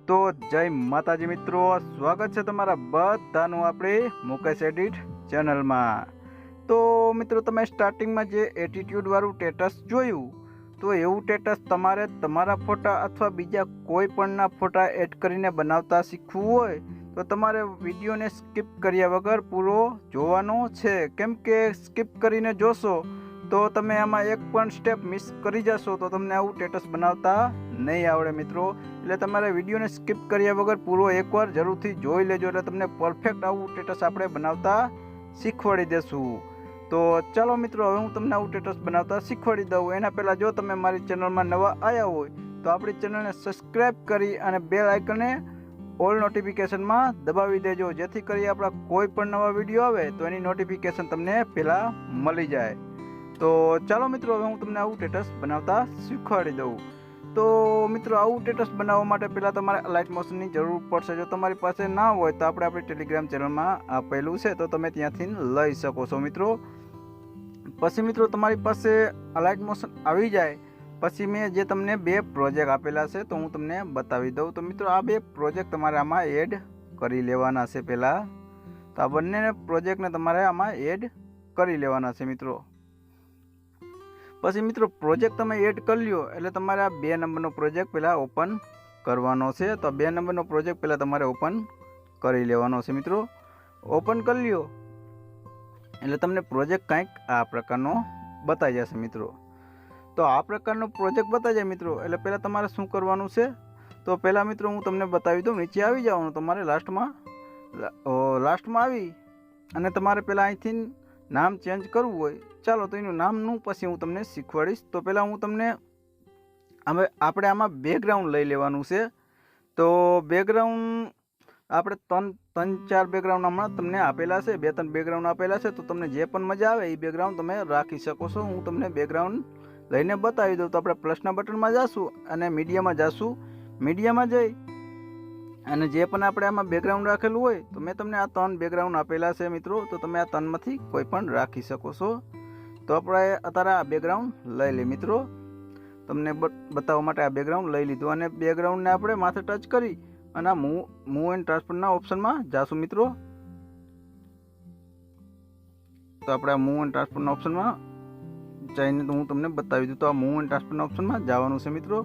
તો જય માતાજી મિત્રો, સ્વાગત છે તમારા બધાનું આપણી મુકેશ એડિટ ચેનલમાં। તો મિત્રો, તમે સ્ટાર્ટિંગમાં જે એટીટ્યુડ વાળું સ્ટેટસ જોયું, તો એવું સ્ટેટસ તમારે તમારા ફોટા અથવા બીજા કોઈ પણના ફોટા એડ કરીને બનાવતા શીખવું હોય તો તમારે વિડીયોને સ્કીપ કર્યા વગર પૂરો જોવાનો છે। કેમ કે સ્કીપ કરીને જોશો તો તમે આમાં એક પણ સ્ટેપ મિસ કરી જશો તો તમને આવું સ્ટેટસ બનાવતા નહીં આવડે મિત્રો। એટલે તમારે વિડીયોને સ્કીપ કર્યા વગર પૂરો એકવાર જરૂરથી જોઈ લેજો, એટલે તમને પરફેક્ટ આવું સ્ટેટસ આપણે બનાવતા શીખવાડી દેશું। તો ચાલો મિત્રો, હવે હું તમને આવું સ્ટેટસ બનાવતા શીખવાડી દઉં। એના પહેલાં જો તમે મારી ચેનલમાં નવા આવ્યા હોય તો આપણી ચેનલને સબસ્ક્રાઈબ કરી અને બેલ આઇકનને ઓલ નોટિફિકેશનમાં દબાવી દેજો, જેથી કરી આપણા કોઈ પણ નવા વિડીયો આવે તો એની નોટિફિકેશન તમને પહેલાં મળી જાય। તો ચાલો મિત્રો, હવે હું તમને આવું સ્ટેટસ બનાવતા શીખવાડી દઉં। તો મિત્રો, આવું સ્ટેટસ બનાવવા માટે પહેલાં તમારે લાઇટ મોશનની જરૂર પડશે। જો તમારી પાસે ના હોય તો આપણે આપણી ટેલિગ્રામ ચેનલમાં આપેલું છે, તો તમે ત્યાંથી લઈ શકો છો મિત્રો। પછી મિત્રો, તમારી પાસે લાઇટ મોશન આવી જાય પછી મેં જે તમને બે પ્રોજેક્ટ આપેલા છે તો હું તમને બતાવી દઉં। તો મિત્રો, આ બે પ્રોજેક્ટ તમારે આમાં એડ કરી લેવાના છે પહેલાં। તો આ બંને પ્રોજેક્ટને તમારે આમાં એડ કરી લેવાના છે મિત્રો। પછી મિત્રો, પ્રોજેક્ટ તમે એડ કરી લ્યો એટલે તમારે આ 2 નંબરનો પ્રોજેક્ટ પહેલાં ઓપન કરવાનો છે। તો 2 નંબરનો પ્રોજેક્ટ પહેલાં તમારે ઓપન કરી લેવાનો છે મિત્રો। ઓપન કરી લ્યો એટલે તમને પ્રોજેક્ટ કંઈક આ પ્રકારનો બતાવી જશે મિત્રો। તો આ પ્રકારનો પ્રોજેક્ટ બતાવી જાય મિત્રો, એટલે પહેલાં તમારે શું કરવાનું છે? તો પહેલાં મિત્રો હું તમને બતાવી દઉં। નીચે આવી જવાનું, તમારે લાસ્ટમાં આવી અને તમારે પહેલાં અહીંથી નામ ચેન્જ કરવું હોય, ચાલો તો એનું નામનું પછી હું તમને શીખવાડીશ। તો પહેલાં હું તમને હવે આપણે આમાં બેકગ્રાઉન્ડ લઈ લેવાનું છે। તો બેકગ્રાઉન્ડ આપણે 3-4 બેકગ્રાઉન્ડ હમણાં તમને આપેલા છે, 2-3 બેકગ્રાઉન્ડ આપેલા છે। તો તમને જે પણ મજા આવે એ બેકગ્રાઉન્ડ તમે રાખી શકો છો। હું તમને બેકગ્રાઉન્ડ લઈને બતાવી દઉં। તો આપણે પ્લસના બટનમાં જઈશું અને મીડિયામાં જઈશું। મીડિયામાં જઈ અને જે પણ આપણે આમાં બેકગ્રાઉન્ડ રાખેલું હોય તો મેં તમને આ 3 બેકગ્રાઉન્ડ આપેલા છે મિત્રો, તો તમે આ 3માંથી કોઈ પણ રાખી શકો છો। તો આપણે અત્યારે આ બેકગ્રાઉન્ડ લઈ લઈએ મિત્રો, તમને બતાવવા માટે આ બેકગ્રાઉન્ડ લઈ લીધું અને બેકગ્રાઉન્ડને આપણે માથે ટચ કરી અને આ મૂવ એન્ડ ટ્રાન્સફરના ઓપ્શનમાં જાશું મિત્રો। તો આપણે આ મૂવ એન્ડ ટ્રાન્સફરના ઓપ્શનમાં જઈને તો હું તમને બતાવી દઉં। તો આ મૂવ એન્ડ ટ્રાન્સફરના ઓપ્શનમાં જવાનું છે મિત્રો।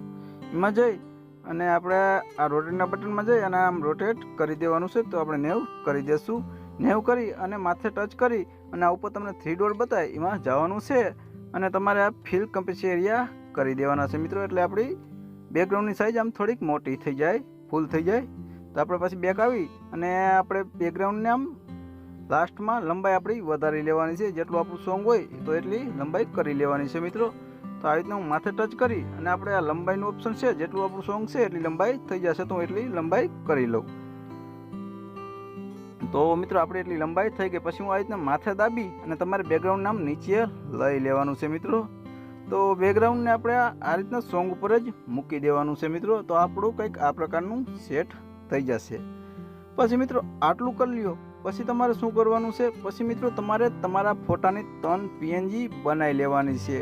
એમાં જઈ અને આપણે આ રોટેટના બટનમાં જઈ અને આમ રોટેટ કરી દેવાનું છે। તો આપણે 90 કરી દઈશું। 90 કરી અને માથે ટચ કરી અને આ ઉપર તમને 3 ડોટ બતાવે એમાં જવાનું છે અને તમારે આ ફિલ કમ્પેસી એરિયા કરી દેવાના છે મિત્રો। એટલે આપણી બેકગ્રાઉન્ડની સાઇઝ આમ થોડીક મોટી થઈ જાય, ફૂલ થઈ જાય। તો આપણે પછી બેક આવી અને આપણે બેકગ્રાઉન્ડને આમ લાસ્ટમાં લંબાઈ આપણી વધારી લેવાની છે। જેટલું આપણું સોંગ હોય તો એટલી લંબાઈ કરી લેવાની છે મિત્રો। તો આ રીતના હું માથે ટચ કરી અને આપણે આ લંબાઈનું ઓપ્શન છે, જેટલું આપણું સોંગ છે એટલી લંબાઈ થઈ જશે, તો હું એટલી લંબાઈ કરી લઉં। તો મિત્રો, આપણે એટલી લંબાઈ થઈ ગઈ પછી હું આ રીતના માથે દાબી અને તમારે બેકગ્રાઉન્ડ નામ નીચે લઈ લેવાનું છે મિત્રો। તો બેકગ્રાઉન્ડને આપણે આ રીતના સોંગ ઉપર જ મૂકી દેવાનું છે મિત્રો। તો આપણું કંઈક આ પ્રકારનું સેટ થઈ જશે। પછી મિત્રો આટલું કરી લ્યો પછી તમારે શું કરવાનું છે? પછી મિત્રો તમારે તમારા ફોટાની 3 PNG બનાવી લેવાની છે।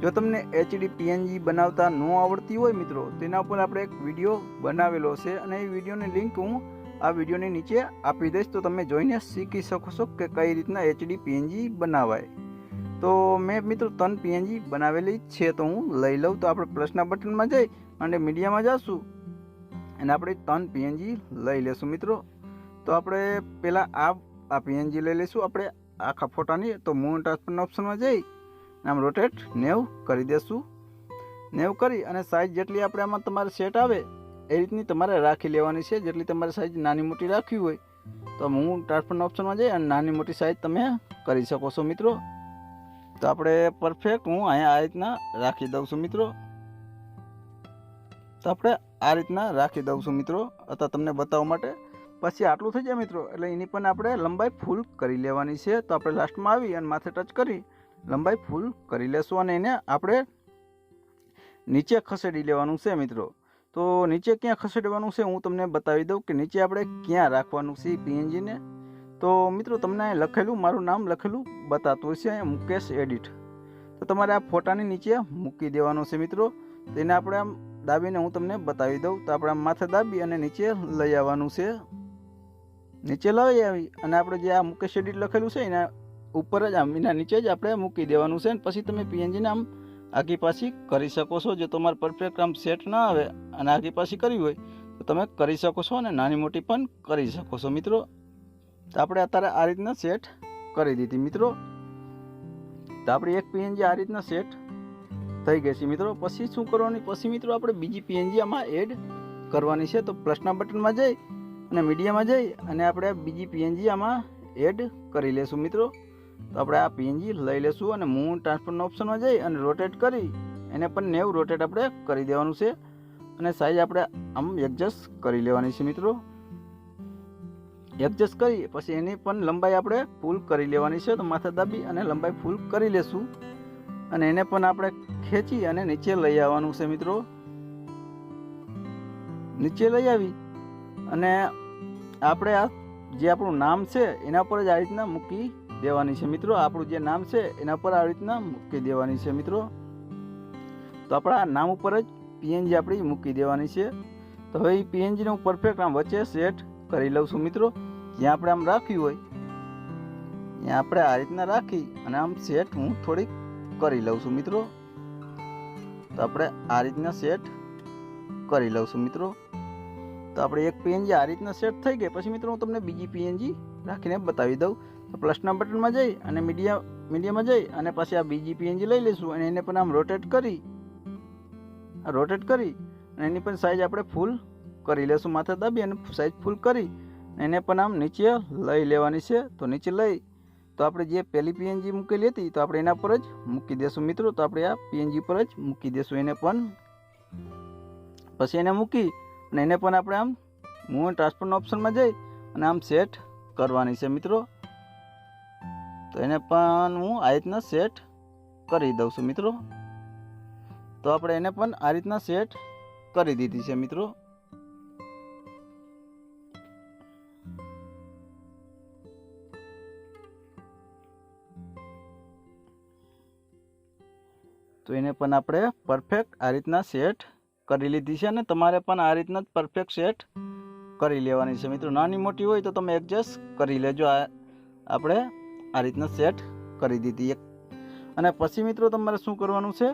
જો તમને HD PNG બનાવતા ન આવડતી હોય મિત્રો, તેના ઉપર આપણે એક વિડીયો બનાવેલો છે અને એ વિડીયોની લિંક હું આ વિડીયોની નીચે આપી દઈશ, તો તમે જોઈને શીખી શકો છો કે કઈ રીતના HD PNG બનાવાય। તો મેં મિત્રો 3 PNG બનાવેલી છે, તો હું લઈ લઉં। તો આપણે પ્લસના બટનમાં જઈ અને મીડિયામાં જઈશું અને આપણે 3 PNG લઈ લેશું મિત્રો। તો આપણે પહેલાં આ PNG લઈ લઈશું આપણે આખા ફોટાની। તો મૂવ ટ્રાન્સફરના ઓપ્શનમાં જઈ આમ રોટેટ 90 કરી દેશું। 90 કરી અને સાઇઝ જેટલી આપણે આમાં તમારે સેટ આવે એ રીતની તમારે રાખી લેવાની છે। જેટલી તમારે સાઇઝ નાની મોટી રાખવી હોય તો મૂવ ટ્રાન્સફરના ઓપ્શનમાં જઈ અને નાની મોટી સાઇઝ તમે કરી શકો છો મિત્રો। તો આપણે પરફેક્ટ હું અહીંયા આ રીતના રાખી દઉં છું મિત્રો। તો આપણે આ રીતના રાખી દઉં છું મિત્રો અથવા તમને બતાવવા માટે। પછી આટલું થઈ જાય મિત્રો એટલે એની પણ આપણે લંબાઈ ફૂલ કરી લેવાની છે। તો આપણે લાસ્ટમાં આવી અને માથે ટચ કરી લંબાઈ ફૂલ કરી લેશું અને એને આપણે નીચે ખસેડી લેવાનું છે મિત્રો। તો નીચે ક્યાં ખસેડવાનું છે હું તમને બતાવી દઉં કે નીચે આપણે ક્યાં રાખવાનું છે PNGને। તો મિત્રો, તમને અહીં લખેલું મારું નામ લખેલું બતાતું હશે અહીંયા મુકેશ એડિટ। તો તમારે આ ફોટાની નીચે મૂકી દેવાનું છે મિત્રો। તેને આપણે આમ દાબીને હું તમને બતાવી દઉં. તો આપણે માથે દાબી અને નીચે લઈ આવવાનું છે. નીચે લઈ આવી અને આપણે જે આ મુકેશ એડિટ લખેલું છે એના ઉપર જ આમ એના નીચે જ આપણે મૂકી દેવાનું છે. પછી તમે પીએનજીને આમ આગી પાછી કરી શકો છો. જો તમારે પરફેક્ટ આમ સેટ ના આવે અને આગી પાછી કરવી હોય તો તમે કરી શકો છો અને નાની મોટી પણ કરી શકો છો મિત્રો. તો આપણે અત્યારે આ રીતના સેટ કરી દીધી મિત્રો. તો આપણી એક પીએનજી આ રીતના સેટ થઈ ગઈ છે મિત્રો. પછી શું કરવાની, પછી મિત્રો આપણે બીજી પીએનજી આમાં એડ કરવાની છે. તો પ્લસના બટનમાં જઈ અને મીડિયામાં જઈ અને આપણે બીજી પીએનજી આમાં એડ કરી લેશું મિત્રો. તો આપણે આ પીએનજી લઈ લેશું અને મૂવ ટ્રાન્સફરના ઓપ્શનમાં જઈ અને રોટેટ કરી એને પણ 90 રોટેટ આપણે કરી દેવાનું છે. અને સાઈઝ આપણે આમ એડજસ્ટ કરી લેવાની છે મિત્રો. એડજસ્ટ કરી પછી એની પણ લંબાઈ આપણે ફૂલ કરી લેવાની છે. તો માથે દાબી અને લંબાઈ ફૂલ કરી લેશું અને એને પણ આપણે ખેંચી અને નીચે લઈ આવવાનું છે મિત્રો. નીચે લઈ આવી અને આપણે આ જે આપણું નામ છે એના પર જ આ રીતના મૂકી દેવાની છે મિત્રો. આપણું જે નામ છે એના પર આ રીતના મૂકી દેવાની છે મિત્રો. તો આપણા નામ ઉપર જ પીએનજી આપણી મૂકી દેવાની છે. તો હવે એ પીએનજીને હું પરફેક્ટ આમ વચ્ચે સેટ કરી લઉં છું મિત્રો. જ્યાં આપણે આમ રાખ્યું હોય ત્યાં આપણે આ રીતના રાખી અને આમ સેટ હું થોડીક કરી લઉં છું મિત્રો. તો આપણે આ રીતના સેટ કરી લઉં છું મિત્રો. તો આપણે એક પીએનજી આ રીતના સેટ થઈ ગઈ. પછી મિત્રો હું તમને બીજી પીએનજી રાખીને બતાવી દઉં. તો પ્લસના બટનમાં જઈ અને મીડિયામાં જઈ અને પછી આ બીજી પીએનજી લઈ લઈશું અને એને પણ આમ રોટેટ કરી અને એની પણ સાઈઝ આપણે ફૂલ કરી લેશું. માથે દાબી અને સાઈઝ ફૂલ કરી એને પણ આમ નીચે લઈ લેવાની છે. તો નીચે લઈ તો આપણે જે પહેલી પીએનજી મૂકેલી હતી તો આપણે એના પર જ મૂકી દેશું મિત્રો. તો આપણે આ પીએનજી પર જ મૂકી દેશું એને પણ. પછી એને મૂકી અને એને પણ આપણે આમ મૂવ ટ્રાન્સફરના ઓપ્શનમાં જઈ અને આમ સેટ કરવાની છે મિત્રો. તો એને પણ હું આ રીતના સેટ કરી દઉં છું મિત્રો. તો આપણે એને પણ આ રીતના સેટ કરી દીધી છે મિત્રો. તો એને પણ આપણે પરફેક્ટ આ રીતના સેટ કરી લીધી છે અને તમારે પણ આ રીતના જ પરફેક્ટ સેટ કરી લેવાની છે મિત્રો. નાની મોટી હોય તો તમે એડજસ્ટ કરી લેજો. આપણે આ રીતના સેટ કરી દીધી એક. અને પછી મિત્રો તમારે શું કરવાનું છે,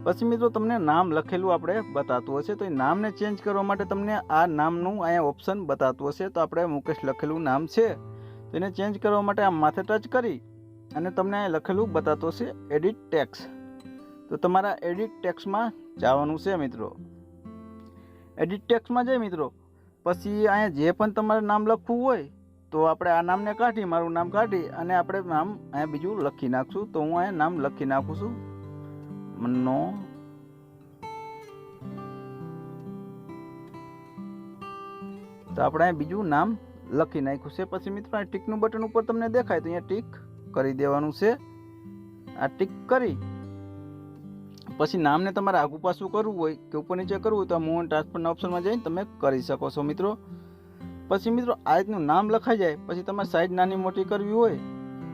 પછી મિત્રો તમને નામ લખેલું આપણે બતાતું હશે. તો એ નામને ચેન્જ કરવા માટે તમને આ નામનું અહીંયા ઓપ્શન બતાતું હશે. તો આપણે મુકેશ લખેલું નામ છે તો એને ચેન્જ કરવા માટે આમ માથે ટચ કરી અને તમને અહીંયા લખેલું બતાતું હશે એડિટ ટેક્સ. તો તમારા એડિટ ટેક્સમાં જવાનું છે મિત્રો. એડિટ ટેક્સમાં જઈ મિત્રો પછી અહીંયા જે પણ તમારે નામ લખવું હોય તો આપણે આ નામને કાઢી, મારું નામ કાઢી અને આપણે નામ અહીંયા બીજું લખી નાખશું. તો હું અહીંયા નામ લખી નાખું છું મનો. તો આપણે અહીંયા બીજું નામ લખી નાખ્યું છે. પછી મિત્રો આ ટીકનું બટન ઉપર તમને દેખાય તો અહીંયા ટીક કરી દેવાનું છે. આ ટીક કરી પછી નામને તમારે આગું પાછું કરવું હોય કે ઉપર નીચે કરવું હોય તો મૂવ ટ્રાન્સફરના ઓપ્શનમાં જઈને તમે કરી શકો છો મિત્રો. પછી મિત્રો આ રીતનું નામ લખાઈ જાય પછી તમારે સાઈઝ નાની મોટી કરવી હોય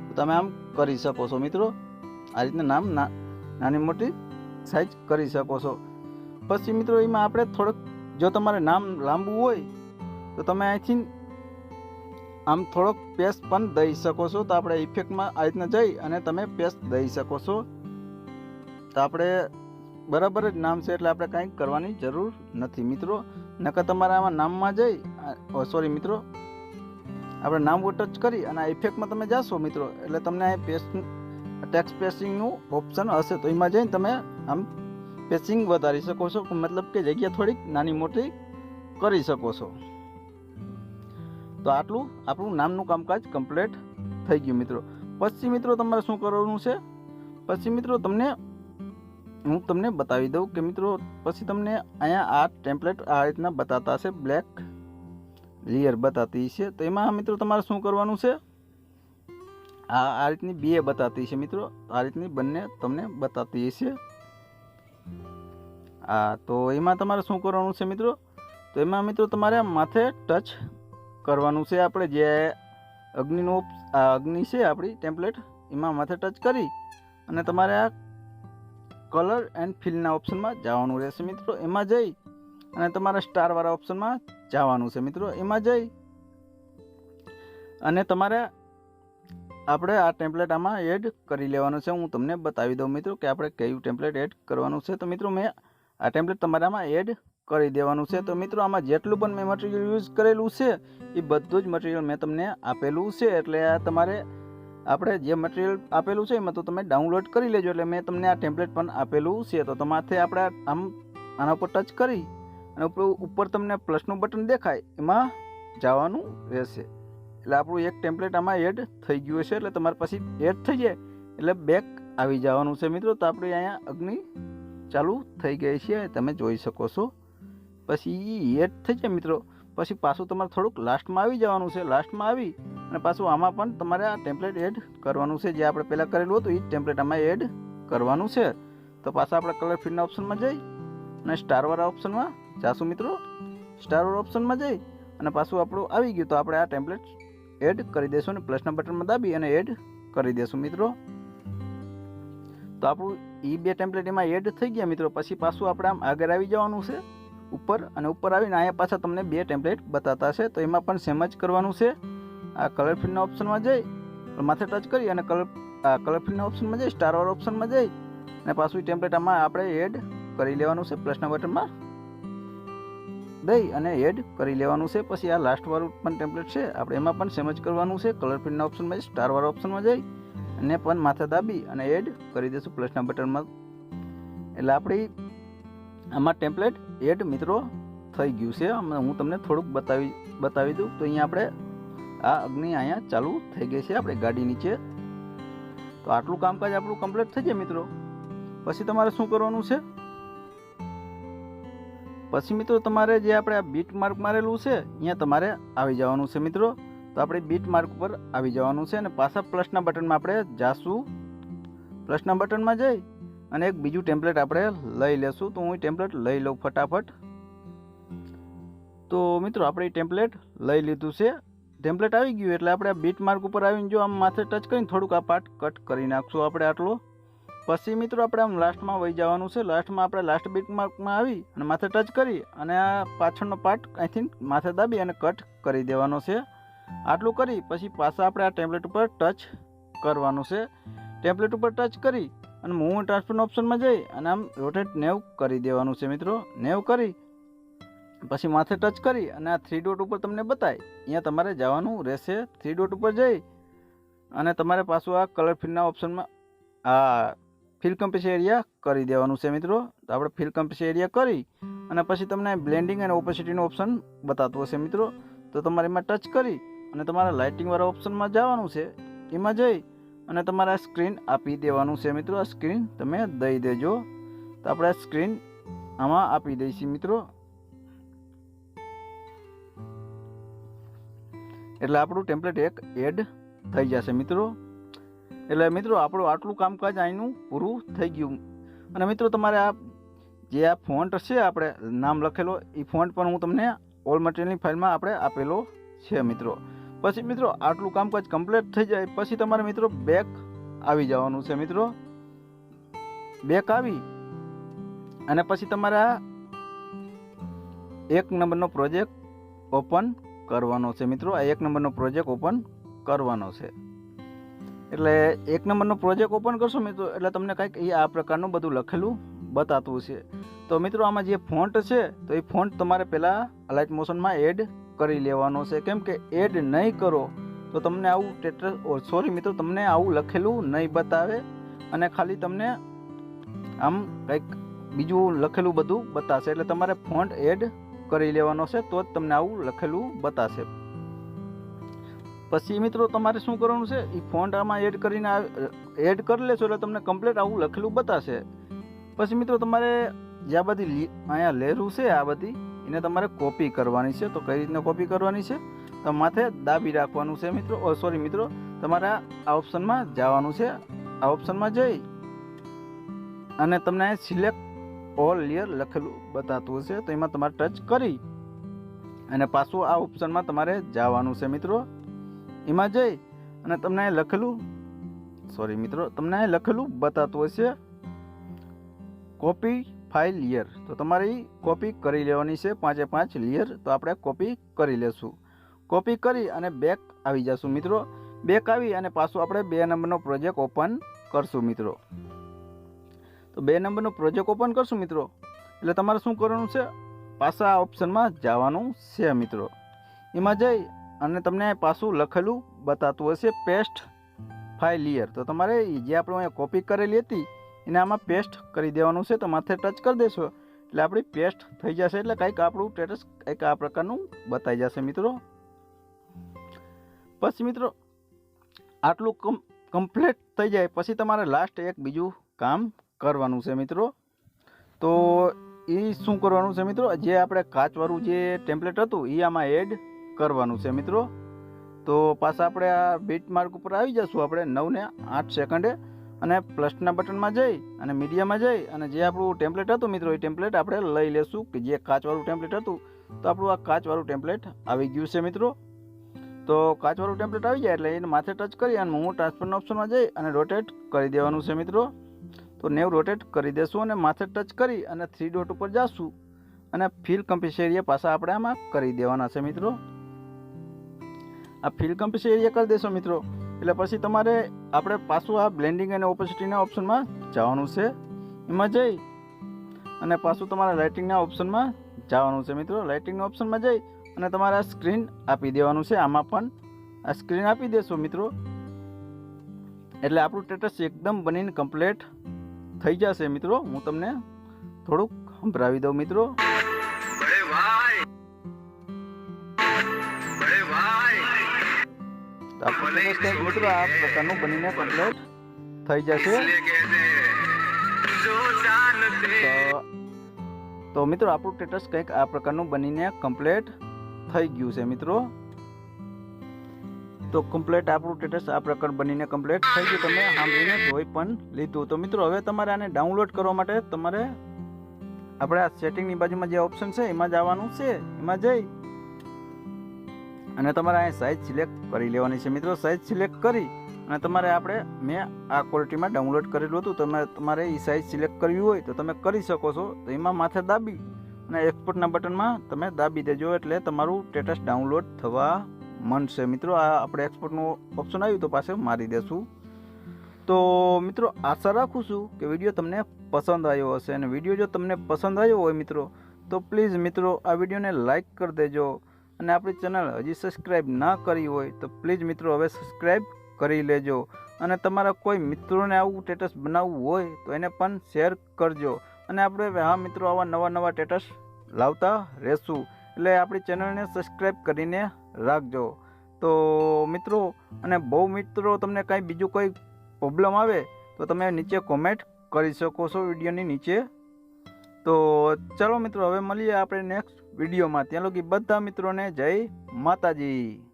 તો તમે આમ કરી શકો છો મિત્રો. આ રીતના નામ નાની મોટી સાઈઝ કરી શકો છો. પછી મિત્રો એમાં આપણે થોડુંક જો તમારે નામ લાંબુ હોય તો તમે અહીંથી આમ થોડોક પેસ્ટ પણ દઈ શકો છો. તો આપણે ઇફેક્ટમાં આ રીતના જઈ અને તમે પેસ્ટ દઈ શકો છો. તો આપણે બરાબર જ નામ છે એટલે આપણે કાંઈ કરવાની જરૂર નથી મિત્રો. નકર તમારે આમાં નામમાં જઈ સોરી મિત્રો આપણે નામ ઉપર ટચ કરી અને આ ઇફેક્ટમાં તમે જાશો મિત્રો એટલે તમને આ ટેક્સ્ટ પેસિંગનું ઓપ્શન હશે. તો એમાં જઈને તમે આમ પેસિંગ વધારી શકો છો, મતલબ કે જગ્યા થોડીક નાની મોટી કરી શકો છો. તો આટલું આપણું નામનું કામકાજ કમ્પ્લીટ થઈ ગયું મિત્રો. પછી મિત્રો તમારે શું કરવાનું છે, પછી મિત્રો હું તમને બતાવી દઉં કે મિત્રો પછી તમને અહીંયા આ ટેમ્પલેટ આ રીતના બતાતા હશે, બ્લેક લેયર બતાતી છે. તો એમાં મિત્રો તમારે શું કરવાનું છે, આ રીતની બે બતાતી છે મિત્રો. આ રીતની બંને તમને બતાતી છે. તો એમાં તમારે શું કરવાનું છે મિત્રો, તો એમાં મિત્રો તમારે માથે ટચ કરવાનું છે. આપણે જે અગ્નિ છે આપણી ટેમ્પલેટ એમાં માથે ટચ કરી અને તમારે આ કલર એન્ડ ફિલના ઓપ્શનમાં જવાનું રહેશે મિત્રો. એમાં જઈ અને તમારા સ્ટારવાળા ઓપ્શનમાં જવાનું છે મિત્રો. એમાં જઈ અને તમારે આપણે આ ટેમ્પલેટ આમાં એડ કરી લેવાનું છે. હું તમને બતાવી દઉં મિત્રો કે આપણે કયું ટેમ્પલેટ એડ કરવાનું છે. તો મિત્રો મેં આ ટેમ્પલેટ તમારે આમાં એડ કરી દેવાનું છે. તો મિત્રો આમાં જેટલું પણ મેં મટીરિયલ યુઝ કરેલું છે એ બધું જ મટીરિયલ મેં તમને આપેલું છે. એટલે આ તમારે આપણે જે મટીરિયલ આપેલું છે એમાં તો તમે ડાઉનલોડ કરી લેજો. એટલે મેં તમને આ ટેમ્પલેટ પણ આપેલું છે. તો તમારે આપણે આમ આના ઉપર ટચ કરી અને ઉપર તમને પ્લસનું બટન દેખાય એમાં જવાનું રહેશે. એટલે આપણું એક ટેમ્પલેટ આમાં એડ થઈ ગયું છે. એટલે તમારે પછી એડ થઈ જાય એટલે બેક આવી જવાનું છે મિત્રો. તો આપણે અહીંયા અગ્નિ ચાલુ થઈ ગઈ છે, તમે જોઈ શકો છો. પછી એડ થઈ જાય મિત્રો. પછી પાછું તમારે થોડુંક લાસ્ટમાં આવી જવાનું છે. લાસ્ટમાં આવી અને પાછું આમાં પણ તમારે આ ટેમ્પલેટ એડ કરવાનું છે. જે આપણે પહેલાં કરેલું હતું એ ટેમ્પલેટ આમાં એડ કરવાનું છે. તો પાછા આપણે કલર ફિલના ઓપ્શનમાં જઈ અને સ્ટારવાળા ઓપ્શનમાં જાશું મિત્રો. સ્ટારવાળા ઓપ્શનમાં જઈ અને પાછું આપણું આવી ગયું. તો આપણે આ ટેમ્પલેટ એડ કરી દઈશું અને પ્લસના બટનમાં દાબી અને એડ કરી દઈશું મિત્રો. તો આપણું એ બે ટેમ્પલેટ એમાં એડ થઈ ગયા મિત્રો. પછી પાછું આપણે આમ આગળ આવી જવાનું છે ઉપર, અને ઉપર આવીને અહીંયા પાછા તમને બે ટેમ્પલેટ બતાતા છે. તો એમાં પણ સેમ જ કરવાનું છે. આ કલર ફિલના ઓપ્શનમાં જઈ માથે ટચ કરી અને કલર ફિલના ઓપ્શનમાં જઈ સ્ટારવાળા ઓપ્શનમાં જઈ અને પાછું ટેમ્પલેટ આમાં આપણે એડ કરી લેવાનું છે. પ્લસના બટનમાં દઈ અને એડ કરી લેવાનું છે. પછી આ લાસ્ટવાળું પણ ટેમ્પલેટ છે આપણે એમાં પણ સેમ જ કરવાનું છે. કલર ફિલના ઓપ્શનમાં જઈ સ્ટારવાળા ઓપ્શનમાં જઈ અને પણ માથે દાબી અને એડ કરી દઈશું પ્લસના બટનમાં. એટલે આપણી આમાં ટેમ્પલેટ એડ મિત્રો થઈ ગયું છે. હું તમને થોડુંક બતાવી દઉં. તો અહીંયા આપણે આ અગ્નિ અહીંયા ચાલુ થઈ ગઈ છે આપણે ગાડી નીચે. તો આટલું કામકાજ આપણું કમ્પ્લીટ થઈ જાય મિત્રો. પછી તમારે શું કરવાનું છે? પછી મિત્રો તમારે જે આપણે આ બીટ માર્ક મારેલું છે અહીંયા તમારે આવી જવાનું છે મિત્રો. તો આપણે બીટ માર્ક ઉપર આવી જવાનું છે અને પાછા પ્લસના બટનમાં આપણે જાશું. પ્લસના બટનમાં જઈ અને એક બીજું ટેમ્પલેટ આપણે લઈ લેશું. તો હું ટેમ્પલેટ લઈ લઉં ફટાફટ. તો મિત્રો આપણે ટેમ્પલેટ લઈ લીધું છે. ટેમ્પલેટ આવી ગયું એટલે આપણે આ બીટ માર્ક ઉપર આવીને જો આમ માથે ટચ કરીને થોડુંક આ પાર્ટ કટ કરી નાખશું આપણે આટલો. પછી મિત્રો આપણે આમ લાસ્ટમાં વહી જવાનું છે. લાસ્ટમાં આપણે લાસ્ટ બીટ માર્કમાં આવી અને માથે ટચ કરી અને આ પાછળનો પાર્ટ અહીંથી માથે દાબી અને કટ કરી દેવાનો છે. આટલું કરી પછી પાછા આપણે આ ટેમ્પલેટ ઉપર ટચ કરવાનું છે. ટેમ્પલેટ ઉપર ટચ કરી અને મૂવ ટ્રાન્સફરના ઓપ્શનમાં જઈ અને આમ રોટેટ 90 કરી દેવાનું છે મિત્રો. 90 કરી પછી માથે ટચ કરી અને આ 3 ડોટ ઉપર તમને બતાય અહીંયા તમારે જવાનું રહેશે. 3 ડોટ ઉપર જઈ અને તમારે પાછું આ કલર ફિલના ઓપ્શનમાં આ ફિલ કમ્પેસ એરિયા કરી દેવાનું છે મિત્રો. તો આપણે ફિલ કમ્પેસ એરિયા કરી અને પછી તમને બ્લેન્ડિંગ અને ઓપેસિટીનું ઓપ્શન બતાતું હશે મિત્રો. તો તમારે એમાં ટચ કરી અને તમારા લાઇટિંગવાળા ઓપ્શનમાં જવાનું છે. એમાં જઈ અને તમારે આ સ્ક્રીન આપી દેવાનું છે મિત્રો. આ સ્ક્રીન તમે દઈ દેજો. તો આપણે આ સ્ક્રીન આમાં આપી દઈશું મિત્રો. એટલે આપણું ટેમ્પલેટ એક એડ થઈ જશે મિત્રો. એટલે મિત્રો આપણું આટલું કામકાજ અહીંનું પૂરું થઈ ગયું. અને મિત્રો તમારે આ જે આ ફોન્ટ છે આપણે નામ લખેલો એ ફોન્ટ પણ હું તમને ઓલ મટીરિયલની ફાઇલમાં આપણે આપેલો છે મિત્રો. પછી મિત્રો આટલું કામકાજ કમ્પ્લીટ થઈ જાય પછી તમારે મિત્રો બેક આવી જવાનું છે મિત્રો. બેક આવી અને પછી તમારે આ 1 નંબરનો પ્રોજેક્ટ ઓપન કરવાનો છે મિત્રો. આ 1 નંબરનો પ્રોજેક્ટ ઓપન કરવાનો છે. એટલે 1 નંબરનો પ્રોજેક્ટ ઓપન કરશો મિત્રો એટલે તમને કંઈક આ પ્રકારનું બધું લખેલું બતાતું છે. તો મિત્રો આમાં જે ફોન્ટ છે તો એ ફોન્ટ તમારે પહેલાં અલાઇટ મોશનમાં એડ કરી લેવાનો છે. કેમ કે એડ નહીં કરો તો તમને આવું મિત્રો તમને આવું લખેલું નહીં બતાવે અને ખાલી તમને આમ કંઈક બીજું લખેલું બધું બતાશે. એટલે તમારે ફોન્ટ એડ કરી લેવાનો છે તો જ તમને આવું લખેલું બતાશે. પછી મિત્રો તમારે શું કરવાનું છે? એ ફોન્ટ આમાં એડ કરીને એડ કરી લેશો એટલે તમને કમ્પ્લીટ આવું લખેલું બતાશે. પછી મિત્રો તમારે જે આ બધી અહીંયા લેરું છે આ બધી એને તમારે કોપી કરવાની છે. તો કઈ રીતના કોપી કરવાની છે? તો માથે દાબી રાખવાનું છે મિત્રો. મિત્રો તમારે આ ઓપ્શનમાં જવાનું છે. આ ઓપ્શનમાં જઈ અને તમને સિલેક્ટ ઓલ લેયર લખેલું બતાતું હશે તો એમાં તમારે ટચ કરી અને પાછું આ ઓપ્શનમાં તમારે જવાનું છે મિત્રો. એમાં જઈ અને તમને લખેલું તમને લખેલું બતાતું હશે કોપી 5 લેયર, તો તમારી કોપી કરી લેવાની છે 5 લેયર. તો આપણે કોપી કરી લેશું. કોપી કરી અને બેક આવી જશું મિત્રો. બેક આવી અને પાછું આપણે 2 નંબરનો પ્રોજેક્ટ ઓપન કરશું મિત્રો. તો 2 નંબરનો પ્રોજેક્ટ ઓપન કરશું મિત્રો. એટલે તમારે શું કરવાનું છે, પાછા આ ઓપ્શનમાં જવાનું છે મિત્રો. એમાં જઈ અને તમને પાછું લખેલું બતાતું હશે પેસ્ટ 5 લેયર. તો તમારે જે આપણે અહીંયા કોપી કરેલી હતી એને આમાં પેસ્ટ કરી દેવાનું છે. તો માથે ટચ કરી દેશો એટલે આપણી પેસ્ટ થઈ જશે. એટલે કંઈક આપણું સ્ટેટસ કંઈક આ પ્રકારનું બતાવી જશે મિત્રો. પછી મિત્રો આટલું કમ્પ્લીટ થઈ જાય પછી તમારે લાસ્ટ એક બીજું કામ કરવાનું છે મિત્રો. તો એ શું કરવાનું છે મિત્રો, જે આપણે કાચવાળું જે ટેમ્પલેટ હતું એ આમાં એડ કરવાનું છે મિત્રો. તો પાછા આપણે આ બીટ માર્ક ઉપર આવી જશું આપણે 9 ને 8 સેકન્ડે અને પ્લસના બટનમાં જઈ અને મીડિયામાં જઈ અને જે આપણું ટેમ્પલેટ હતું મિત્રો એ ટેમ્પલેટ આપણે લઈ લેશું. કે જે કાચવાળું ટેમ્પલેટ હતું તો આપણું આ કાચવાળું ટેમ્પલેટ આવી ગયું છે મિત્રો. તો કાચવાળું ટેમ્પલેટ આવી જાય એટલે એને માથે ટચ કરી અને હું ટ્રાન્સફરના ઓપ્શનમાં જઈ અને રોટેટ કરી દેવાનું છે મિત્રો. તો 90 રોટેટ કરી દેશું અને માથે ટચ કરી અને 3 ડોટ ઉપર જશું અને ફિલ કમ્પીસ એરિયા પાછા આપણે આમાં કરી દેવાના છે મિત્રો. આ ફિલ કમ્પીસ એરિયા કરી દેશો મિત્રો એટલે પછી તમારે આપણે પાછું આ બ્લેન્ડિંગ અને ઓપેસિટીના ઓપ્શનમાં જવાનું છે. એમાં જઈ અને પાછું તમારે લાઇટિંગના ઓપ્શનમાં જવાનું છે મિત્રો. લાઇટિંગના ઓપ્શનમાં જઈ અને તમારે આ સ્ક્રીન આપી દેવાનું છે. આમાં પણ આ સ્ક્રીન આપી દેશો મિત્રો એટલે આપણું સ્ટેટસ એકદમ બનીને કમ્પ્લીટ થઈ જશે મિત્રો. હું તમને થોડુંક સંભળાવી દઉં મિત્રો. મિત્રો આ પ્રકારનું બનીને કમ્પ્લીટ થઈ જશે. તો મિત્રો આપણું સ્ટેટસ કંઈક આ પ્રકારનું બનીને કમ્પ્લીટ થઈ ગયું છે મિત્રો. તો કમ્પ્લીટ આપણું સ્ટેટસ આ પ્રકાર બનીને કમ્પ્લીટ થઈ ગયું. તમે સાંભળીને જોઈ પણ લીધું. તો મિત્રો હવે તમારે આને ડાઉનલોડ કરવા માટે તમારે આપણે આ સેટિંગની બાજુમાં જે ઓપ્શન છે એમાં જવાનું છે. એમાં જઈ અને તમારે અહીં સાઇઝ સિલેક્ટ કરી લેવાની છે મિત્રો. સાઇઝ સિલેક્ટ કરી અને તમારે મેં આ ક્વોલિટીમાં ડાઉનલોડ કરેલું હતું. તમારે એ સાઇઝ સિલેક્ટ કરવી હોય તો તમે કરી શકો છો. તો એમાં માથે દાબી અને એક્સપોર્ટના બટનમાં તમે દાબી દેજો એટલે તમારું સ્ટેટસ ડાઉનલોડ થવા માંડશે મિત્રો. આ આપણે એક્સપોર્ટનું ઓપ્શન આવ્યું તો પાછું મારી દેશું. તો મિત્રો આશા રાખું છું કે વિડીયો તમને પસંદ આવ્યો હશે. અને વિડીયો જો તમને પસંદ આવ્યો હોય મિત્રો તો પ્લીઝ મિત્રો આ વિડીયોને લાઈક કરી દેજો. અને આપણી ચેનલ હજી સબસ્ક્રાઈબ ના કરી હોય તો પ્લીઝ મિત્રો હવે સબસ્ક્રાઈબ કરી લેજો. અને તમારા કોઈ મિત્રોને આવું સ્ટેટસ બનાવવું હોય તો એને પણ શેર કરજો. અને આપણે હા મિત્રો આવા નવા સ્ટેટસ લાવતા રહેશું. એટલે આપણી ચેનલને સબસ્ક્રાઈબ કરીને રાખજો. તો મિત્રો અને બહુ મિત્રો તમને કાંઈ બીજું કોઈ પ્રોબ્લેમ આવે તો તમે નીચે કોમેન્ટ કરી શકો છો વિડીયોની નીચે. તો ચાલો મિત્રો હવે મળીએ આપણે નેક્સ્ટ વિડીયોમાં. ત્યાં લગી બધા મિત્રોને જય માતાજી.